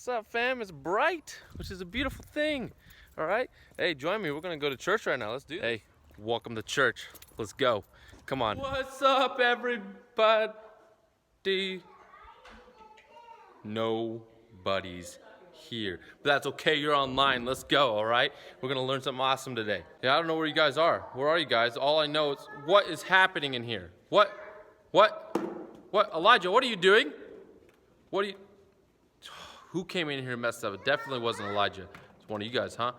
What's up, fam? It's bright, which is a beautiful thing. All right. Hey, join me. We're going to go to church right now. Let's do this. Hey, welcome to church. Let's go. Come on. What's up, everybody? Nobody's here. But that's okay. You're online. Let's go. All right. We're going to learn something awesome today. Yeah, I don't know where you guys are. Where are you guys? All I know is what is happening in here. What? Elijah, what are you doing? What are you... Who came in here and messed up? It definitely wasn't Elijah. It's one of you guys, huh?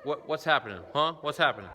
What's happening? Huh? What's happening?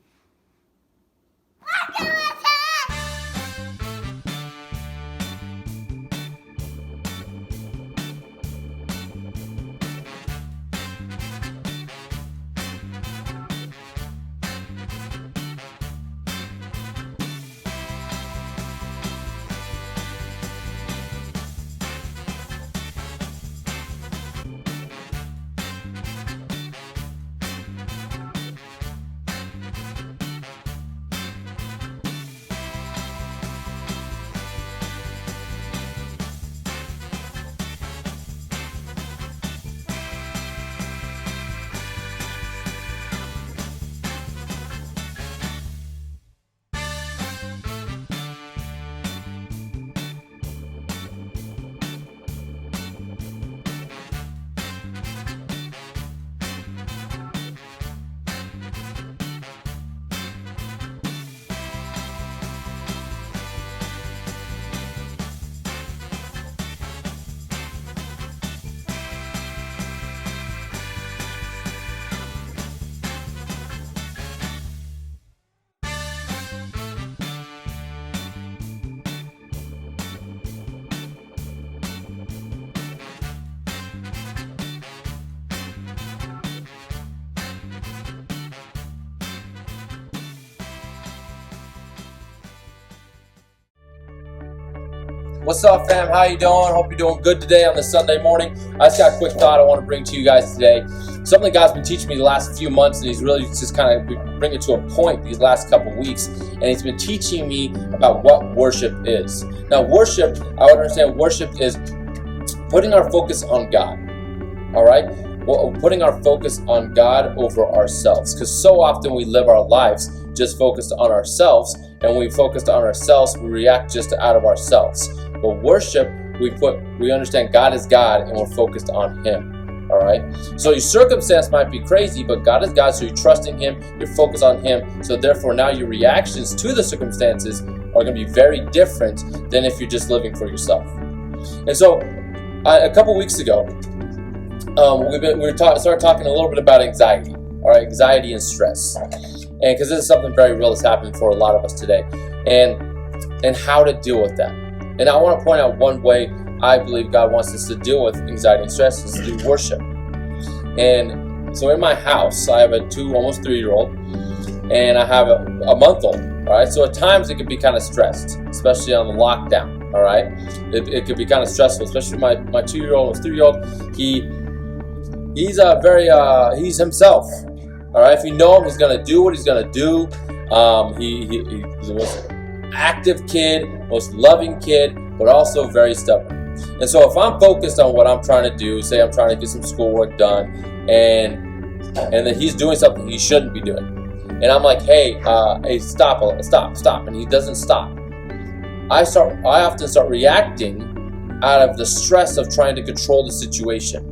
What's up, fam? How you doing? Hope you're doing good today on this Sunday morning. I just got a quick thought I want to bring to you guys today. Something God's been teaching me the last few months, and He's really just kind of bringing it to a point these last couple weeks. And He's been teaching me about what worship is. Now, worship, I would understand worship is putting our focus on God. All right? Well, putting our focus on God over ourselves. Because so often we live our lives just focused on ourselves. And when we focus on ourselves, we react just out of ourselves. But worship, we understand God is God and we're focused on Him. All right? So your circumstance might be crazy, but God is God, so you're trusting Him, you're focused on Him. So therefore now your reactions to the circumstances are going to be very different than if you're just living for yourself. And so a couple weeks ago, we started talking a little bit about anxiety. All right, anxiety and stress. And because this is something very real that's happening for a lot of us today. And how to deal with that. And I want to point out one way I believe God wants us to deal with anxiety and stress is through worship. And so in my house, I have a almost 3-year-old, and I have a month-old. All right, so at times it can be kind of stressed, especially on the lockdown. All right, it could be kind of stressful, especially my 2-year-old, almost 3-year-old. He's himself. All right, if you know him, he's gonna do what he's gonna do. He's the most active kid, most loving kid, but also very stubborn. And so if I'm focused on what I'm trying to do, say I'm trying to get some schoolwork done, and then he's doing something he shouldn't be doing, and I'm like, hey, stop, and he doesn't stop. I often start reacting out of the stress of trying to control the situation.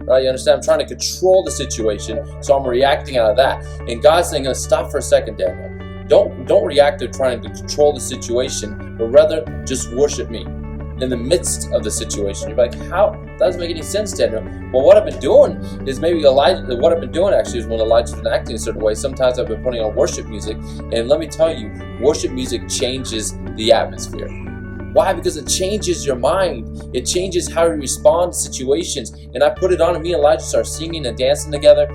Right? You understand? I'm trying to control the situation, so I'm reacting out of that. And God's saying, stop for a second, Daniel. Don't react to trying to control the situation, but rather just worship me in the midst of the situation. You're like, how? That doesn't make any sense, Daniel. Well, what I've been doing is what I've been doing actually is when Elijah's been acting a certain way, sometimes I've been putting on worship music. And let me tell you, worship music changes the atmosphere. Why? Because it changes your mind. It changes how you respond to situations. And I put it on, and me and Elijah start singing and dancing together,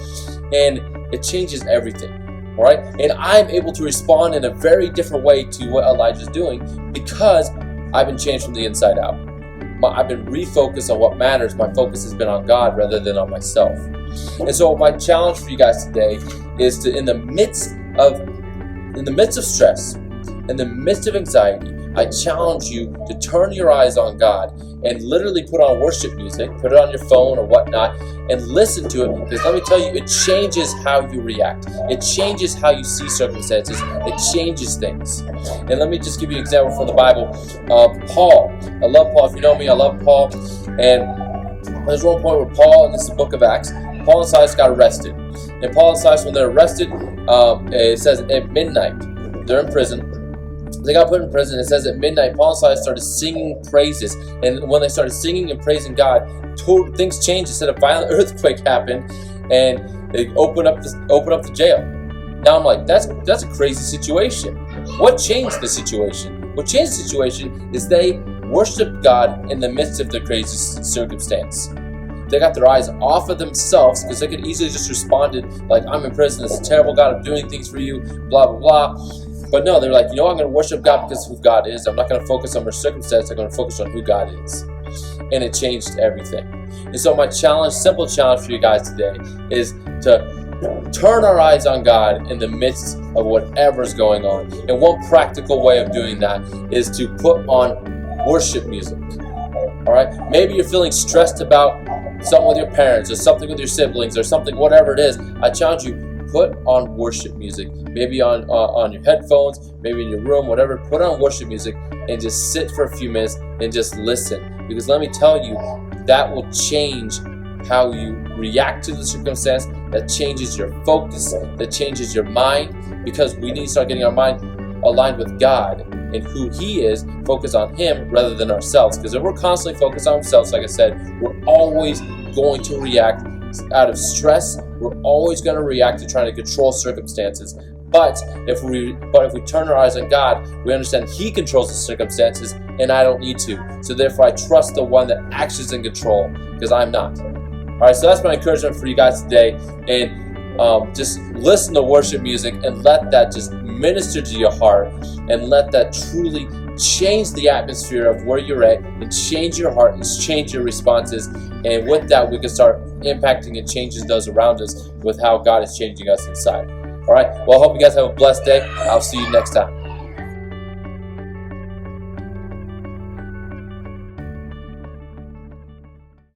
and it changes everything. All right? And I'm able to respond in a very different way to what Elijah's doing because I've been changed from the inside out. I've been refocused on what matters. My focus has been on God rather than on myself. And so my challenge for you guys today is to, in the midst of stress, in the midst of anxiety, I challenge you to turn your eyes on God and literally put on worship music, put it on your phone or whatnot, and listen to it, because let me tell you, it changes how you react. It changes how you see circumstances. It changes things. And let me just give you an example from the Bible. Paul. I love Paul. If you know me, I love Paul. And there's one point where Paul, and this is the book of Acts, Paul and Silas got arrested. And Paul and Silas, when they're arrested, it says at midnight, they're in prison. They got put in prison. It says at midnight, Paul and Silas started singing praises. And when they started singing and praising God, things changed. It said a violent earthquake happened, and they opened up the jail. Now I'm like, that's a crazy situation. What changed the situation? What changed the situation is they worshiped God in the midst of their crazy circumstance. They got their eyes off of themselves, because they could easily just responded like, I'm in prison, this is terrible, God, I'm doing things for you, blah, blah, blah. But no, they're like, I'm going to worship God because of who God is. I'm not going to focus on my circumstance. I'm going to focus on who God is. And it changed everything. And so my simple challenge for you guys today is to turn our eyes on God in the midst of whatever's going on. And one practical way of doing that is to put on worship music. All right? Maybe you're feeling stressed about something with your parents or something with your siblings or something, whatever it is. I challenge you, put on worship music. Maybe on your headphones, maybe in your room, whatever. Put on worship music and just sit for a few minutes and just listen. Because let me tell you, that will change how you react to the circumstance. That changes your focus. That changes your mind. Because we need to start getting our mind aligned with God and who He is, focus on Him rather than ourselves. Because if we're constantly focused on ourselves, like I said, we're always going to react out of stress. We're always going to react to trying to control circumstances. But if we turn our eyes on God, we understand He controls the circumstances and I don't need to. So therefore I trust the one that actually is in control, because I'm not. Alright, so that's my encouragement for you guys today. And just listen to worship music and let that just minister to your heart, and let that truly change the atmosphere of where you're at, and change your heart and change your responses. And with that, we can start impacting and changing those around us with how God is changing us inside. All right, well, I hope you guys have a blessed day. I'll see you next time.